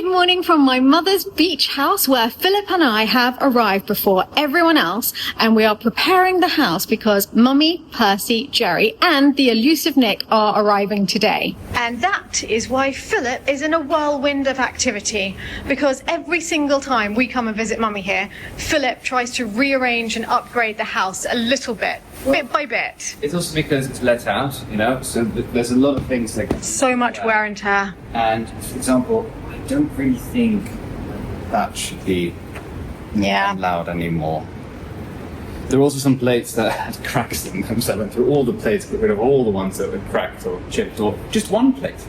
morning from my mother's beach house where Philip and I have arrived before everyone else, and we are preparing the house because Mummy, Percy, Jerry and the elusive Nick are arriving today. And that is why Philip is in a whirlwind of activity, because every single time we come and visit Mummy here, Philip tries to rearrange and upgrade the house a little bit, bit by bit. It's also because it's let out, you know, so there's a lot of things that... So much wear and tear. And, for example, I don't really think that should be allowed anymore. There are also some plates that had cracks in them, so I went through all the plates, got rid of all the ones that were cracked or chipped, or just one plate.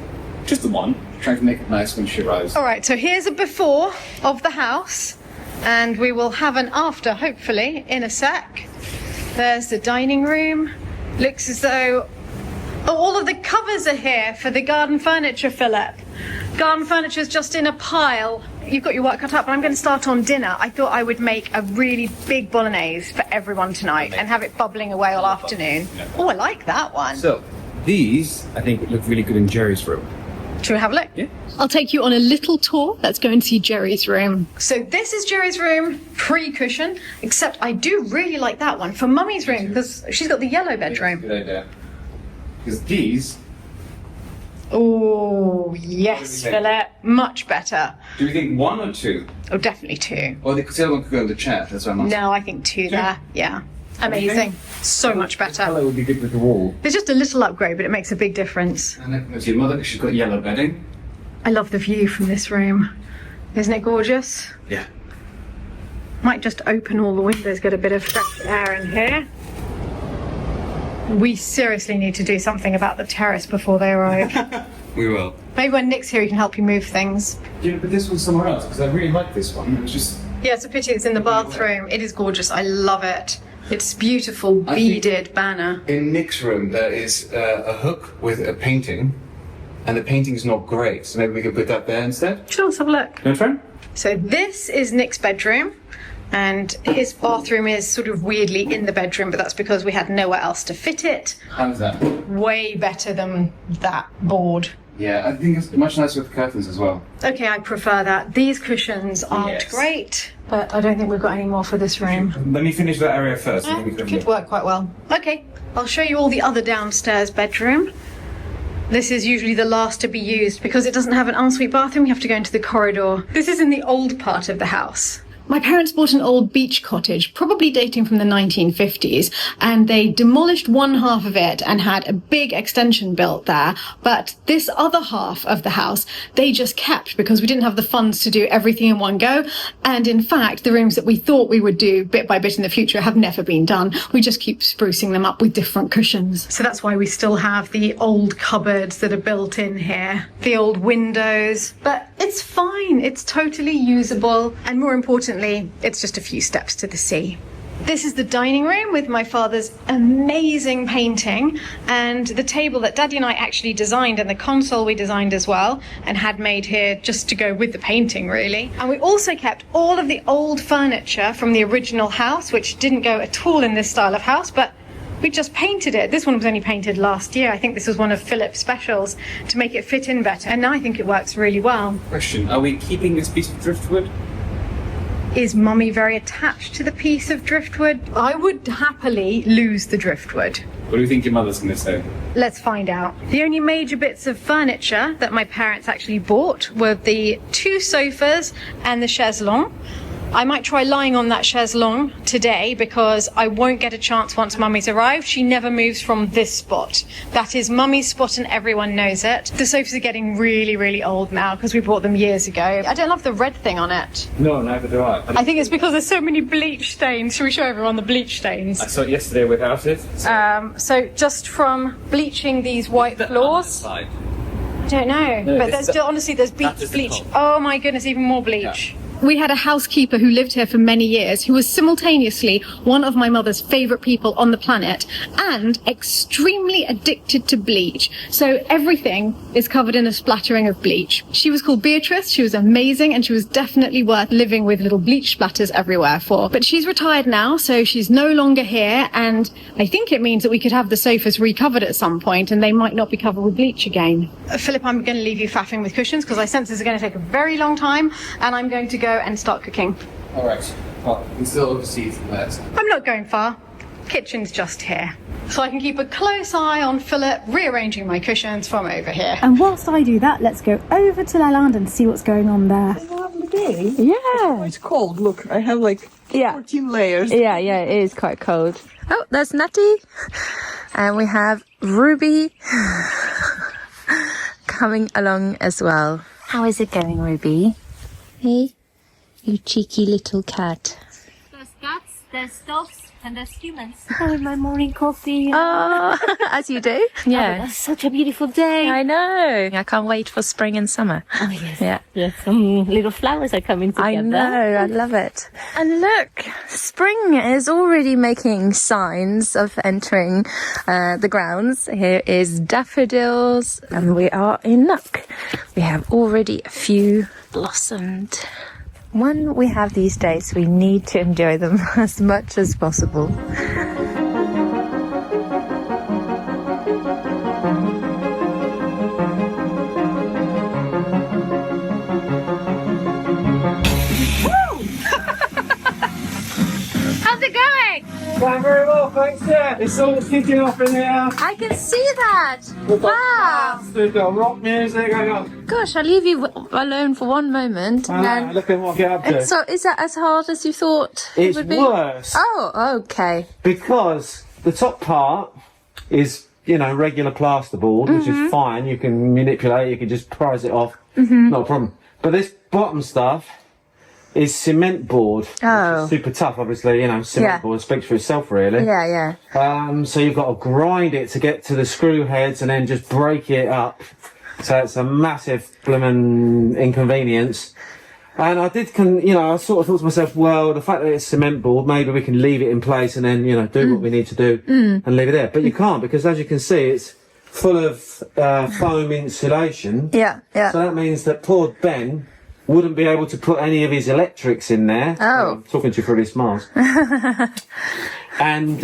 Just the one, trying to make it nice when she arrives. Alright, so here's a before of the house, and we will have an after, hopefully, in a sec. There's the dining room. Looks as though... Oh, all of the covers are here for the garden furniture, Philip. Garden furniture's just in a pile. You've got your work cut out, but I'm going to start on dinner. I thought I would make a really big bolognese for everyone tonight and have it bubbling away all afternoon. Oh, I like that one. So, these, I think, look really good in Jerry's room. Should we have a look? Yeah. I'll take you on a little tour. Let's go and see Jerry's room. So this is Jerry's room, pre-cushion, except I do really like that one for Mummy's room because she's got the yellow bedroom. Good idea. Because these... Oh, yes, Philip. Much better. Do you think one or two? Oh, definitely two. Or the other one could go in the chair, that's what I'm asking. No, I think two there. Yeah. Amazing. So much better. The colour would be good with the wall. There's just a little upgrade, but it makes a big difference. And then there's your mother, she's got yellow bedding. I love the view from this room. Isn't it gorgeous? Yeah. Might just open all the windows, get a bit of fresh air in here. We seriously need to do something about the terrace before they arrive. We will. Maybe when Nick's here, he can help you move things. Yeah, but this one's somewhere else, because I really like this one. It was just... Yeah, it's a pity it's in the bathroom. It is gorgeous. I love it. It's beautiful beaded banner. In Nick's room, there is a hook with a painting, and the painting's not great, so maybe we could put that there instead? Sure, let's have a look. You want to try? So this is Nick's bedroom. And his bathroom is sort of weirdly in the bedroom, but that's because we had nowhere else to fit it. How's that? Way better than that board. Yeah, I think it's much nicer with curtains as well. Okay, I prefer that. These cushions aren't great, but I don't think we've got any more for this room. Let me finish that area first. And then we could work quite well. Okay, I'll show you all the other downstairs bedroom. This is usually the last to be used because it doesn't have an ensuite bathroom. You have to go into the corridor. This is in the old part of the house. My parents bought an old beach cottage, probably dating from the 1950s, and they demolished one half of it and had a big extension built there. But this other half of the house, they just kept because we didn't have the funds to do everything in one go. And in fact, the rooms that we thought we would do bit by bit in the future have never been done. We just keep sprucing them up with different cushions. So that's why we still have the old cupboards that are built in here, the old windows, but it's fine. It's totally usable. And more importantly, it's just a few steps to the sea. This is the dining room with my father's amazing painting and the table that Daddy and I actually designed and the console we designed as well and had made here just to go with the painting really. And we also kept all of the old furniture from the original house, which didn't go at all in this style of house, but we just painted it. This one was only painted last year. I think this was one of Philip's specials to make it fit in better. And now I think it works really well. Question, are we keeping this piece of driftwood? Is Mummy very attached to the piece of driftwood? I would happily lose the driftwood. What do you think your mother's going to say? Let's find out. The only major bits of furniture that my parents actually bought were the 2 sofas and the chaise longue. I might try lying on that chaise longue today because I won't get a chance once Mummy's arrived. She never moves from this spot. That is Mummy's spot and everyone knows it. The sofas are getting really, really old now because we bought them years ago. I don't love the red thing on it. No, neither do I. I think it's because there's so many bleach stains. Shall we show everyone the bleach stains? I saw it yesterday without it. So just from bleaching these white floors. I don't know, but there's still, honestly, there's bleach. Oh my goodness, even more bleach. Yeah. We had a housekeeper who lived here for many years, who was simultaneously one of my mother's favourite people on the planet and extremely addicted to bleach. So everything is covered in a splattering of bleach. She was called Beatrice, she was amazing, and she was definitely worth living with little bleach splatters everywhere for. But she's retired now, so she's no longer here, and I think it means that we could have the sofas recovered at some point, and they might not be covered with bleach again. Philip, I'm going to leave you faffing with cushions, because I sense this is going to take a very long time, and I'm going to go and start cooking. All right. Well, we can still oversee that. I'm not going far. Kitchen's just here. So I can keep a close eye on Philip rearranging my cushions from over here. And whilst I do that, let's go over to Lalande and see what's going on there. Lovely day. Yeah. It's cold. Look, I have like 14 layers. Yeah, it is quite cold. Oh, there's Natty. And we have Ruby coming along as well. How is it going, Ruby? Hey, you cheeky little cat. There's cats, there's dogs, and there's humans. Having my morning coffee. Oh, as you do. Yeah. That's such a beautiful day. I know. I can't wait for spring and summer. Oh, yes. Yeah. Yes, some little flowers are coming together. I know, I love it. And look, spring is already making signs of entering the grounds. Here is daffodils, and we are in luck. We have already a few blossomed. When we have these days, we need to enjoy them as much as possible. How's it going? Going very well, thanks, yeah. It's all kicking off in here. I can see that! We've got Wow! dance, we've got rock music, hang on. Gosh, I'll leave you alone for one moment. and Look at what I get up to. So, is that as hard as you thought it It's would be? worse Oh, okay. because the top part is, regular plasterboard, which is fine. You can manipulate, you can just prise it off, not a problem. But this bottom stuff is cement board, which Oh. is super tough, obviously, cement Yeah. board speaks for itself, really. Yeah. So you've got to grind it to get to the screw heads and then just break it up. So it's a massive blooming inconvenience. And I did, I sort of thought to myself, well, the fact that it's cement board, maybe we can leave it in place and then, do what we need to do and leave it there. But you can't, because as you can see, it's full of foam insulation. Yeah. So that means that poor Ben wouldn't be able to put any of his electrics in there. Oh. I'm talking to you through this mask. And,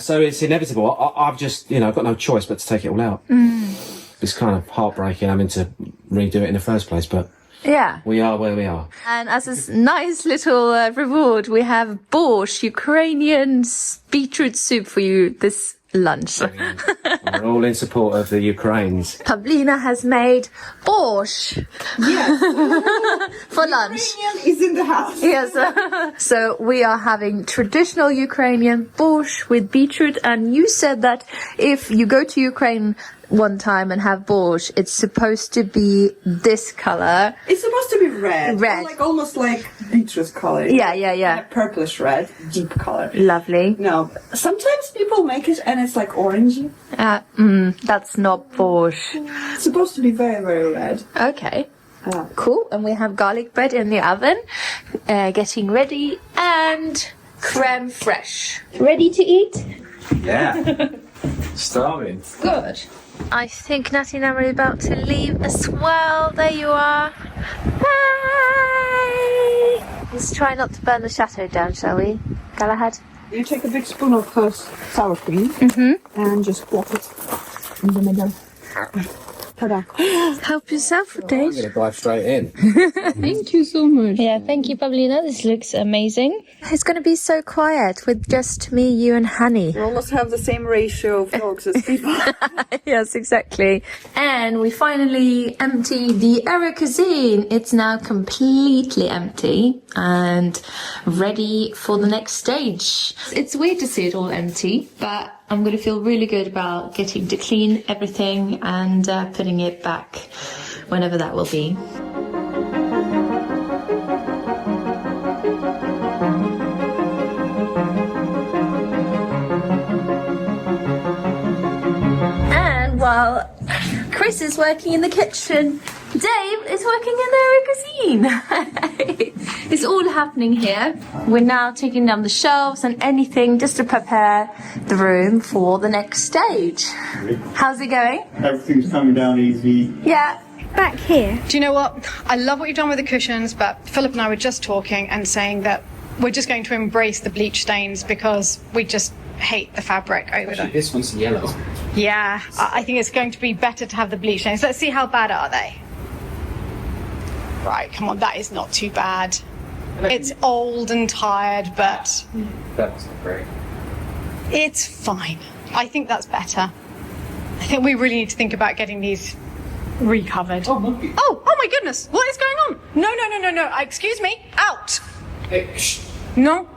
so it's inevitable. I've just, got no choice but to take it all out. It's kind of heartbreaking having to redo it in the first place, but Yeah. we are where we are. And as a nice little reward, we have borscht, Ukrainian beetroot soup for you this lunch. We're all in support of the Ukrainians. Pavlina has made borscht for lunch. Is in the house. Yes. So we are having traditional Ukrainian borscht with beetroot, and you said that if you go to Ukraine one time and have borscht, it's supposed to be this color. It's supposed to be red. Red. Like almost like beetroot color. Yeah. A purplish red, deep color. Lovely. No, sometimes people make it and it's like orangey. That's not borscht. It's supposed to be very, very red. Okay. Cool. And we have garlic bread in the oven, getting ready, and creme fraiche. Ready to eat? Yeah. Starving. Good. I think Natty and I are about to leave as well. There you are. Bye! Let's try not to burn the chateau down, shall we? Galahad? You take a big spoon of sour cream and just plop it in the middle. Ta-da. Help yourself, I'm Dave. going to dive straight in. Thank you so much. Yeah, thank you, Pavlina. This looks amazing. It's going to be so quiet with just me, you, and Honey. We almost have the same ratio of dogs as people. Yes, exactly. And we finally emptied the area cuisine. It's now completely empty and ready for the next stage. It's weird to see it all empty, but I'm going to feel really good about getting to clean everything and putting it back whenever that will be. And while Chris is working in the kitchen, Dave is working in the cuisine. It's all happening here. We're now taking down the shelves and anything just to prepare the room for the next stage. How's it going? Everything's coming down easy. Yeah. Back here. Do you know what? I love what you've done with the cushions, but Philip and I were just talking and saying that we're just going to embrace the bleach stains because we just hate the fabric over them. This one's yellow. Yeah, I think it's going to be better to have the bleach stains. Let's see how bad are they. Right, come on, that is not too bad. It's old and tired, but That's not great. it's fine. I think that's better. I think we really need to think about getting these recovered. Oh, monkey. Oh my goodness, what is going on? No, excuse me, out. Hey, shh. No.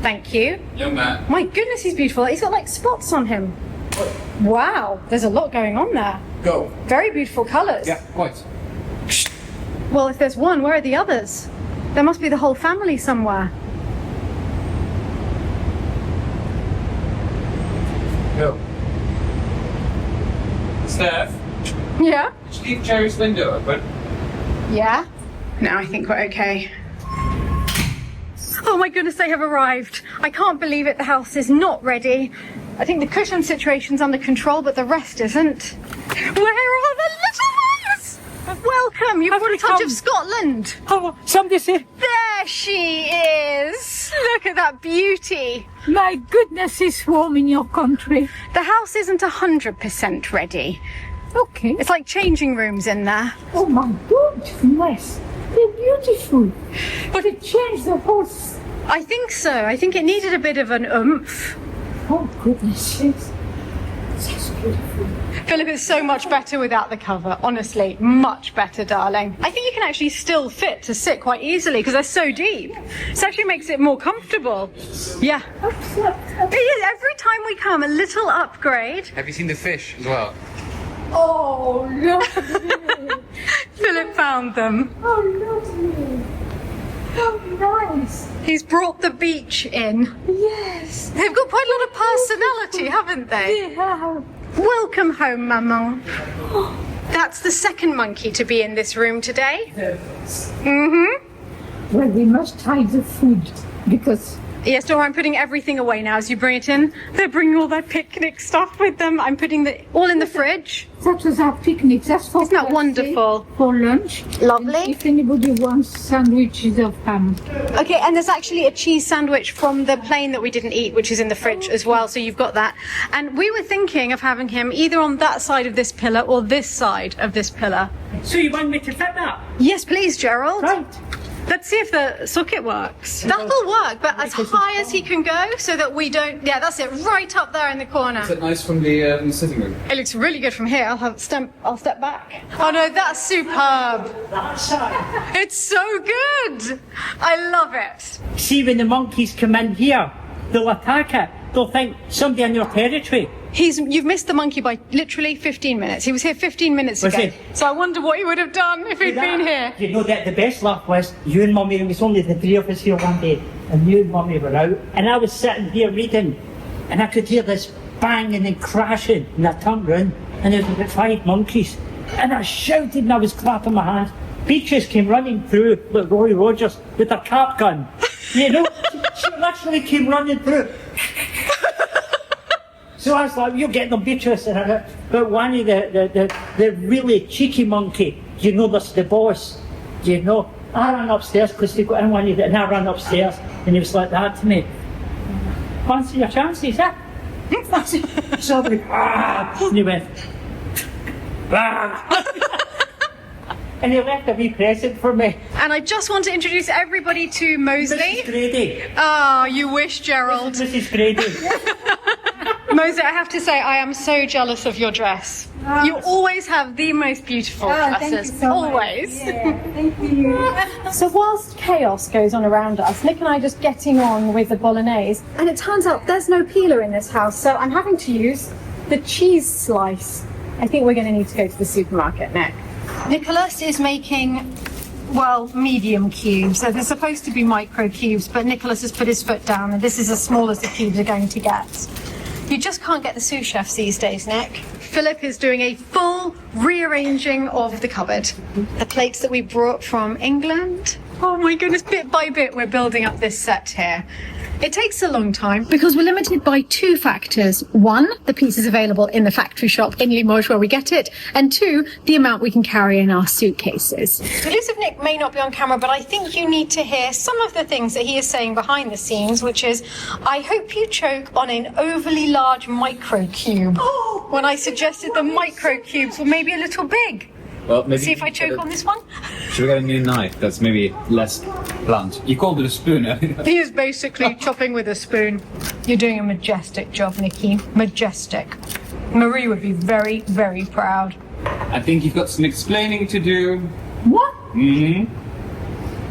Thank you. Young man. My goodness, he's beautiful. He's got like spots on him. Wow, there's a lot going on there. Go. Very beautiful colours. Yeah, quite. Well, if there's one, where are the others? There must be the whole family somewhere. Go. Steph, Yeah? just leave Jerry's window open. Yeah? Now I think we're okay. Oh my goodness, they have arrived. I can't believe it. The house is not ready. I think the cushion situation's under control, but the rest isn't. Where are the little ones? Welcome, you've got a touch of Scotland. Oh, somebody say, There she is. Look at that beauty. my goodness, it's warm in your country. The house isn't 100% ready. Okay. It's like changing rooms in there. Oh my goodness, they're beautiful. But it changed the whole. I think so. I think it needed a bit of an oomph. Oh goodness, yes. That's beautiful. Philip is so much better without the cover. Honestly, much better, darling. I think you can actually still fit to sit quite easily because they're so deep. This actually makes it more comfortable. Yeah. It is. Every time we come, a little upgrade. Have you seen the fish as well? Oh, lovely. Philip found them. Oh, lovely. How nice. He's brought the beach in. Yes. They've got quite a lot of personality, haven't they? They have. Welcome home, Maman. That's the second monkey to be in this room today. Well, we must hide the food because Yes, Dora, I'm putting everything away now as you bring it in. They're bringing all their picnic stuff with them. I'm putting it all in the fridge. that was our picnic. That's for Isn't that Thursday, wonderful? For lunch. Lovely. And if anybody wants sandwiches of ham. Okay, and there's actually a cheese sandwich from the plane that we didn't eat, which is in the fridge as well, so you've got that. And we were thinking of having him either on that side of this pillar or this side of this pillar. So you want me to fit that? Yes, please, Gerald. Right. Let's see if the socket works. That'll work, but as high as he can go so that we don't... Yeah, that's it, right up there in the corner. Is it nice from the sitting room? It looks really good from here. I'll step back. Oh no, that's superb. That side. It's so good. I love it. See, when the monkeys come in here, they'll attack it. They'll think somebody in your territory. You've missed the monkey by literally 15 minutes. He was here 15 minutes Was ago. he? So I wonder what he would have done if he'd been here. You know that the best laugh was you and Mummy, it was only the three of us here one day, and you and Mummy were out, and I was sitting here reading, and I could hear this banging and crashing, and I turned round, and there was about 5 monkeys, and I shouted and I was clapping my hands. Beatrice came running through like Roy Rogers with a cap gun. You know, she literally came running through. So I was like, you're getting them, Beatrice. But one of the really cheeky monkey, you know, that's the boss, you know. I ran upstairs because they got in one of the, and I ran upstairs, and he was like that to me. Fancy your chances, eh? So I went, and he went, and he left a wee present for me. And I just want to introduce everybody to Mosley. Mrs. Grady. Oh, you wish, Gerald. Mrs. Grady. Mosley, I have to say, I am so jealous of your dress. You always have the most beautiful dresses. Always. Thank you. So whilst chaos goes on around us, Nick and I are just getting on with the bolognese, and it turns out there's no peeler in this house, so I'm having to use the cheese slice. I think we're going to need to go to the supermarket, Nick. Nicholas is making, well, medium cubes. So they're supposed to be micro cubes, but Nicholas has put his foot down, and this is as small as the cubes are going to get. You just can't get the sous chefs these days, Nick. Philip is doing a full rearranging of the cupboard. The plates that we brought from England. Oh my goodness, bit by bit we're building up this set here. It takes a long time because we're limited by two factors. One, the pieces available in the factory shop in Limoges where we get it, and two, the amount we can carry in our suitcases. The elusive Nick may not be on camera, but I think you need to hear some of the things that he is saying behind the scenes, which is, I hope you choke on an overly large microcube. When I suggested the microcubes were maybe a little big. Well, maybe See if I choke on this one? Should we get a new knife that's maybe less blunt? You called it a spoon earlier. He is basically chopping with a spoon. You're doing a majestic job, Nikki. Majestic. Marie would be very, very proud. I think you've got some explaining to do. What?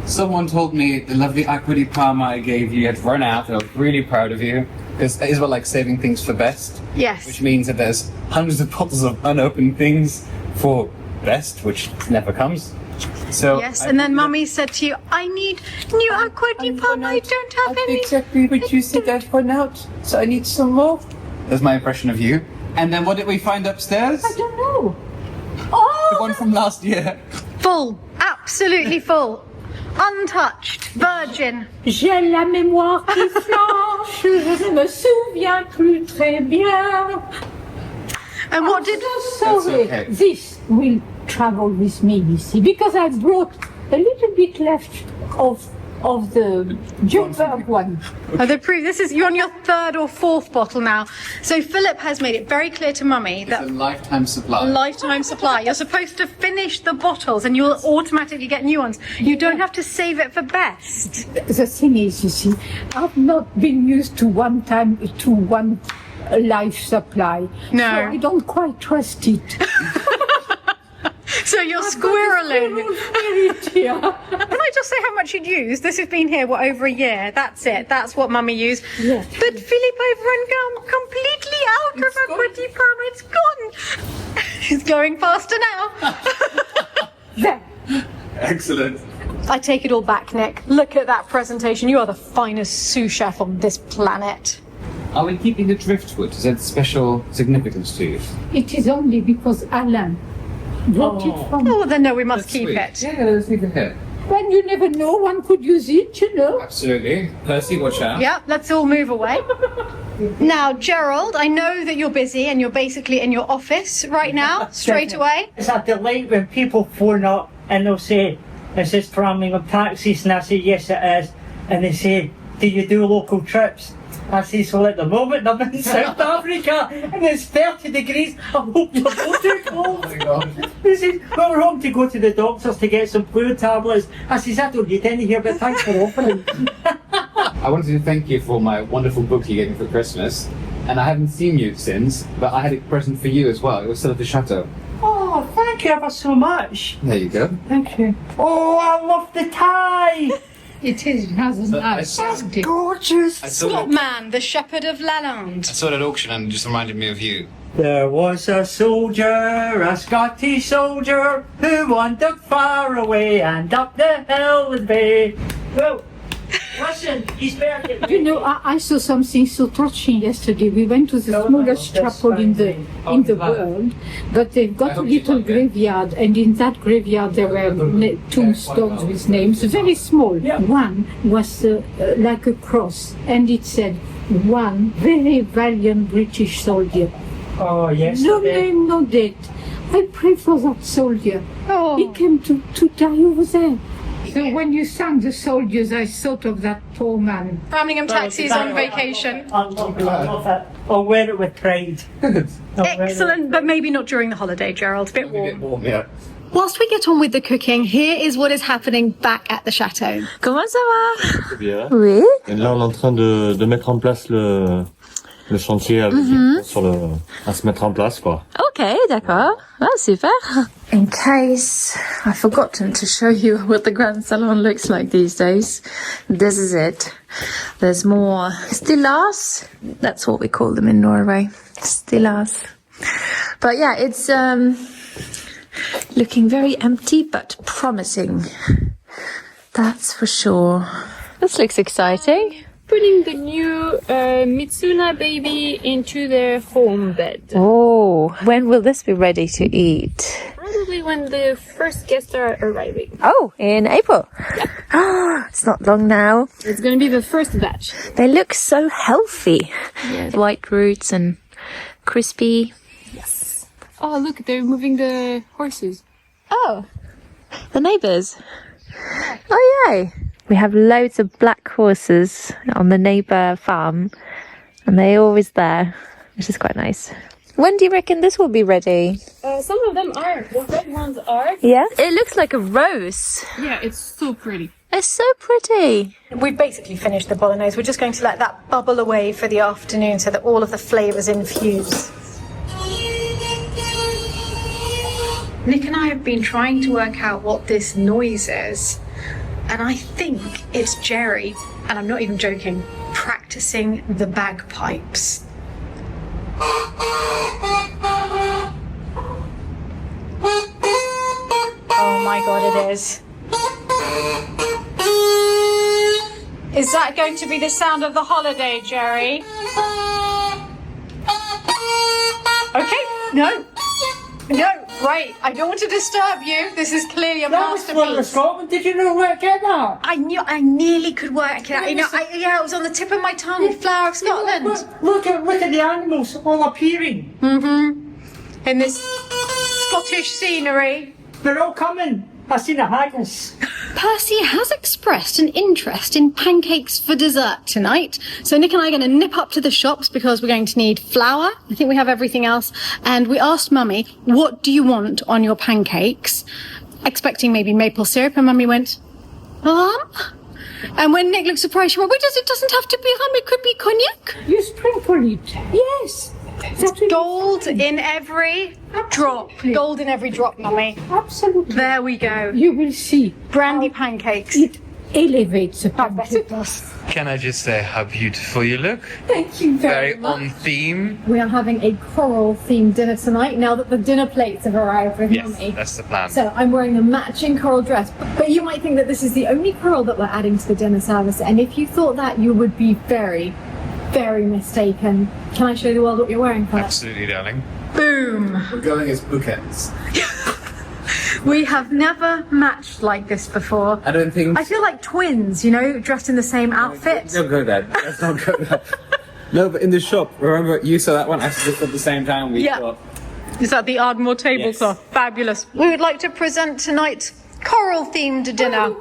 Someone told me the lovely acqua di Parma I gave you had run out, and I was really proud of you. Because it is what like saving things for best. Yes. Which means that there's hundreds of bottles of unopened things for best, which never comes. So Yes, and then Mummy said to you, I need new acqua di Parma. I don't have any. Exactly what you said, I'd run out. So I need some more. That's my impression of you. And then what did we find upstairs? I don't know. The one from last year. Full. Absolutely full. Untouched. Virgin. J'ai la mémoire qui flanche, je ne me souviens plus très bien. And what did... So sorry, okay. this will travel with me, you see, because I brought a little bit left of the Joburg one. Oh, this is, you're on your third or fourth bottle now. So Philip has made it very clear to Mummy that It's a lifetime supply. lifetime supply. You're supposed to finish the bottles and you'll automatically get new ones. You don't have to save it for best. The thing is, you see, I've not been used to one life supply. No. So I don't quite trust it. So you're squirreling. Yeah. Can I just say how much you'd use? This has been here, over a year. That's it. That's what Mummy used. Yes. But Philip, I've run completely out of acqua di Parma. It's gone. It's going faster now. There. Excellent. I take it all back, Nick. Look at that presentation. You are the finest sous chef on this planet. Are we keeping the driftwood? Is that special significance to you? It is only because Alan brought it from. Oh, then no, we must keep Sweet. it. Yeah, let's leave it here. When you never know, one could use it, you know. Absolutely. Percy, watch out. Yeah, let's all move away. Now, Gerald, I know that you're busy and you're basically in your office right now, straight away. It's a delight when people phone up and they'll say, is this Birmingham taxis? And I say, yes it is. And they say, do you do local trips? I say, well at the moment I'm in South Africa and it's 30 degrees. I hope you're not too cold. Oh my God. He says, well, we're home to go to the doctors to get some flu tablets. I says, I don't need any here, but thanks for offering. I wanted to thank you for my wonderful book you gave me for Christmas. And I haven't seen you since, but I had a present for you as well. It was still at the chateau. Oh, thank you ever so much. There you go. Thank you. Oh, I love the tie. It is rather nice. I isn't it? Gorgeous. Scott Man, the Shepherd of Lalande. saw it at auction and it just reminded me of you. There was a soldier, a Scottish soldier, who wandered far away and up the hill with me. Well, listen, he's better. You know, I saw something so touching yesterday. We went to the smallest chapel in the world, but they've got a little graveyard, and in that graveyard there were tombstones with names, very small. One was like a cross, and it said, "One very valiant British soldier." Oh, yes. No name, no date. I pray for that soldier. Oh. He came to die over there. So when you sang the soldiers, I thought of that poor man. Birmingham taxis on vacation. I love it. I'll wear it with pride. Excellent, but maybe not during the holiday, Gerald. A bit warm. warm, yeah. Whilst we get on with the cooking, here is what is happening back at the chateau. Comment ça va? Très bien. Oui. Et là, on est en train de mettre en place le chantier à se mettre en place, quoi. Okay, d'accord. Ah, super. In case I've forgotten to show you what the Grand Salon looks like these days, this is it. There's more stillas. That's what we call them in Norway. Stillas. But yeah, it's looking very empty but promising. That's for sure. This looks exciting. putting the new Mitsuna baby into their home bed. Oh, when will this be ready to eat? Probably when the first guests are arriving. Oh, in April. Yep. Oh, it's not long now. It's going to be the first batch. They look so healthy. Yes. White roots and crispy. Yes. Oh, look, they're moving the horses. Oh, the neighbours. Oh, yay. We have loads of black horses on the neighbour farm, and they're always there, which is quite nice. When do you reckon this will be ready? Some of them are. The red ones are. Yeah? It looks like a rose. Yeah, it's so pretty. It's so pretty. We've basically finished the bolognese. We're just going to let that bubble away for the afternoon so that all of the flavours infuse. Nick and I have been trying to work out what this noise is, and I think it's Jerry, and I'm not even joking, practicing the bagpipes. Oh my god, it is. Is that going to be the sound of the holiday, Jerry? Okay, no. No, right. I don't want to disturb you. This is clearly a masterpiece. Scotland. Did you know where to get that? I nearly could work it out. You know, it was on the tip of my tongue. Flower of Scotland. Look at the animals all appearing. Mm-hmm. In this Scottish scenery. They're all coming. I seen a haggis. Percy has expressed an interest in pancakes for dessert tonight. So Nick and I are going to nip up to the shops because we're going to need flour. I think we have everything else. And we asked Mummy, what do you want on your pancakes? Expecting maybe maple syrup. And Mummy went, And when Nick looked surprised, she went, it doesn't have to be rum, it could be cognac. You sprinkle it. Yes. Gold in every drop. Gold in every drop, Mummy. Absolutely. There we go. You will see. Brandy pancakes. It elevates a pancake. I bet it does. Can I just say how beautiful you look? Thank you Very on theme. We are having a coral-themed dinner tonight now that the dinner plates have arrived with Yes, Mummy. that's the plan. So I'm wearing a matching coral dress. But you might think that this is the only coral that we're adding to the dinner service. And if you thought that, you would be very, very mistaken. Can I show the world what you're wearing for Absolutely, darling. Boom! We're going as bookends. We have never matched like this before. I don't think. I feel like twins, you know, dressed in the same outfit. Don't go there. Let's not go there. No, but in the shop, remember you saw that one? I saw this at the same time. We thought. Is that the Ardmore tablecloth? Yes. Fabulous. We would like to present tonight's coral-themed dinner.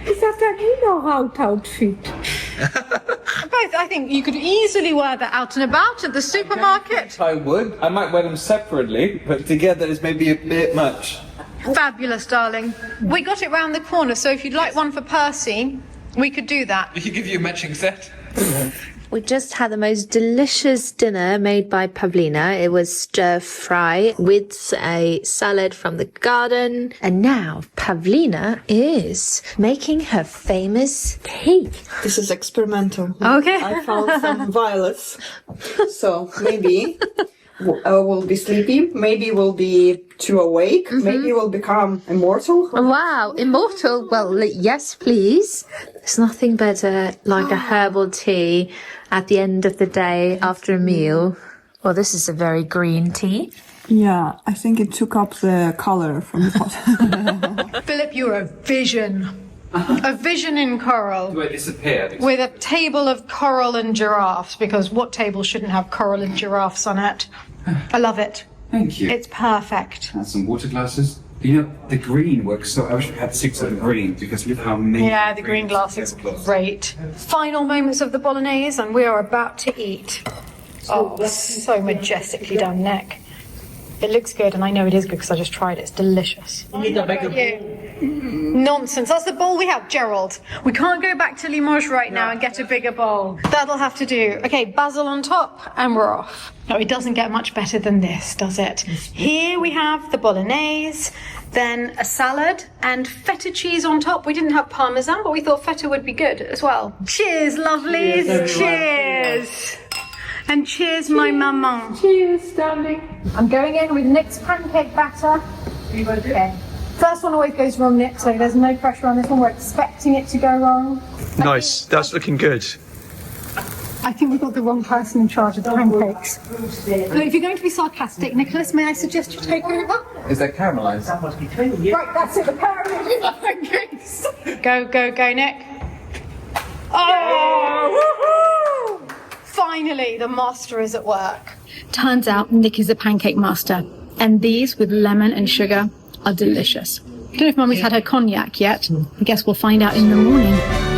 Is that an in or out outfit? Both. I think you could easily wear that out and about at the supermarket. I would. I might wear them separately, but together is maybe a bit much. Fabulous, darling. We got it round the corner, so if you'd like one for Percy, we could do that. We could give you a matching set. We just had the most delicious dinner made by Pavlina. It was stir fry with a salad from the garden. And now Pavlina is making her famous cake. This is experimental. Okay. I found some violets. So maybe we'll be sleepy. Maybe we'll be too awake. Maybe we'll become immortal. Wow, immortal. Well, yes, please. There's nothing better like a herbal tea at the end of the day after a meal. Well, this is a very green tea. Yeah, I think it took up the color from the pot. Philip, you're a vision. A vision in coral. Do I disappear? With a table of coral and giraffes, because what table shouldn't have coral and giraffes on it? I love it. Thank you. It's perfect. And some water glasses. You know, the green works so. I wish we had 6 of the green because look how many. Yeah, the green glass is great. Final moments of the bolognese, and we are about to eat. Oh, so majestically done, Nick. It looks good, and I know it is good because I just tried it. It's delicious. You need a bigger Nonsense. That's the bowl we have, Gerald. We can't go back to Limoges right now and get a bigger bowl. That'll have to do. Okay, basil on top, and we're off. No, it doesn't get much better than this, does it? Here we have the bolognese, then a salad, and feta cheese on top. We didn't have parmesan, but we thought feta would be good as well. Cheers, lovelies. Cheers. And cheers, my maman. Cheers, darling. I'm going in with Nick's pancake batter. Okay. First one always goes wrong, Nick, so there's no pressure on this one. We're expecting it to go wrong. Nice. That's looking good. I think we've got the wrong person in charge of the pancakes. Look, if you're going to be sarcastic, Nicholas, may I suggest you take over? Is that caramelised? Right, that's it, the pancakes. Go, go, go, Nick. Oh! Woohoo! Finally, the master is at work. Turns out Nick is a pancake master, and these with lemon and sugar are delicious. I don't know if Mummy's had her cognac yet. I guess we'll find out in the morning.